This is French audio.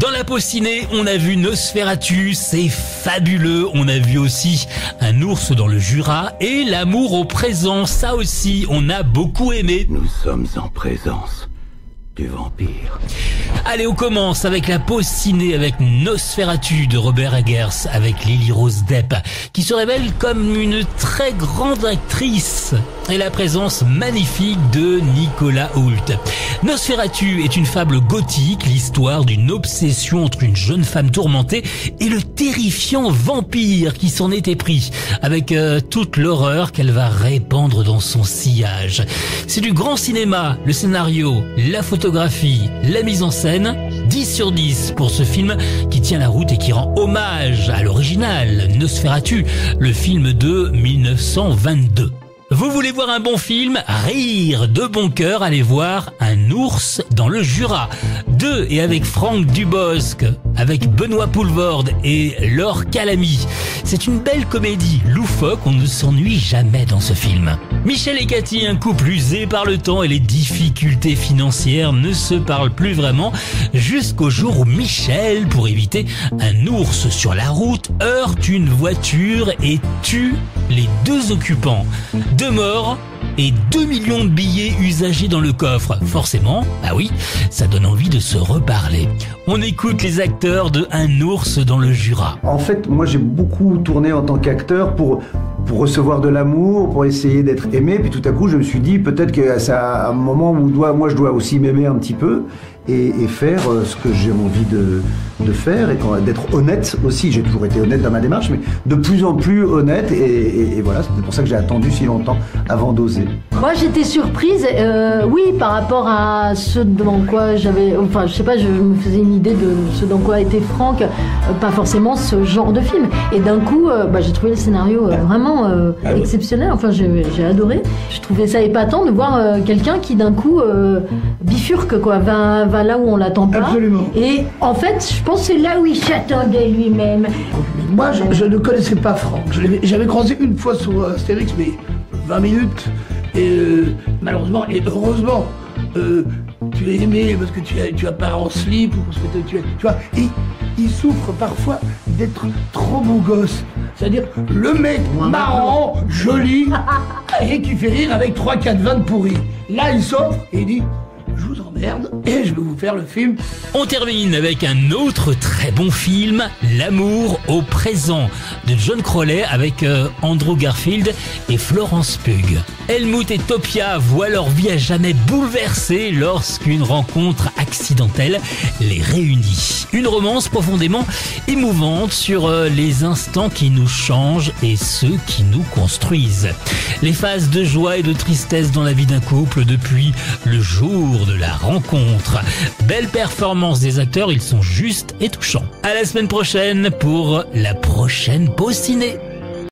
Dans la pause ciné, on a vu Nosferatu, c'est fabuleux. On a vu aussi Un ours dans le Jura et L'amour au présent. Ça aussi, on a beaucoup aimé. Nous sommes en présence du vampire. Allez, on commence avec la pause ciné avec Nosferatu de Robert Eggers avec Lily Rose Depp qui se révèle comme une très grande actrice et la présence magnifique de Nicolas Hoult. Nosferatu est une fable gothique, l'histoire d'une obsession entre une jeune femme tourmentée et le terrifiant vampire qui s'en est épris avec toute l'horreur qu'elle va répandre dans son sillage. C'est du grand cinéma, le scénario, la photographie, la mise en scène, 10 sur 10 pour ce film qui tient la route et qui rend hommage à l'original Nosferatu, le film de 1922. Vous voulez voir un bon film, rire de bon cœur, allez voir Un ours dans le Jura. 2 et avec Franck Dubosc, avec Benoît Poulvorde et Laure Calamy. C'est une belle comédie loufoque, on ne s'ennuie jamais dans ce film. Michel et Cathy, un couple usé par le temps et les difficultés financières, ne se parlent plus vraiment jusqu'au jour où Michel, pour éviter un ours sur la route, heurte une voiture et tue les 2 occupants. 2 morts et 2 millions de billets usagés dans le coffre. Forcément, bah oui, ça donne envie de se reparler. On écoute les acteurs de Un ours dans le Jura. En fait, moi j'ai beaucoup tourné en tant qu'acteur pour recevoir de l'amour, pour essayer d'être aimé, puis tout à coup je me suis dit peut-être que c'est un moment où moi je dois aussi m'aimer un petit peu et faire ce que j'ai envie de faire et d'être honnête aussi. J'ai toujours été honnête dans ma démarche, mais de plus en plus honnête et voilà, c'est pour ça que j'ai attendu si longtemps avant d'oser. Moi j'étais surprise, oui, par rapport à ce dans quoi j'avais, enfin je sais pas, je me faisais une idée de ce dans quoi était Franck, pas forcément ce genre de film. Et d'un coup, j'ai trouvé le scénario vraiment exceptionnel, enfin j'ai adoré. Je trouvais ça épatant de voir quelqu'un qui d'un coup bifurque quoi, va là où on l'attend pas. Absolument. Et en fait, je pense que c'est là où il s'attendait lui-même. Moi, je ne connaissais pas Franck. J'avais croisé une fois sur Astérix, mais 20 minutes. Et malheureusement, et heureusement, tu l'as aimé parce que tu as pas en slip ou parce que tu vois. Et il souffre parfois d'être trop beau gosse. C'est-à-dire le mec marrant, joli, et qui fait rire avec 3-4 vannes pourries. Là, il s'offre et il dit... Je vous emmerde et je vais vous faire le film. On termine avec un autre très bon film, L'amour au présent, de John Crowley avec Andrew Garfield et Florence Pugh. Helmut et Topia voient leur vie à jamais bouleversée lorsqu'une rencontre accidentelle les réunit. Une romance profondément émouvante sur les instants qui nous changent et ceux qui nous construisent. Les phases de joie et de tristesse dans la vie d'un couple depuis le jour de la rencontre. Belle performance des acteurs, ils sont justes et touchants. À la semaine prochaine pour la prochaine pause ciné.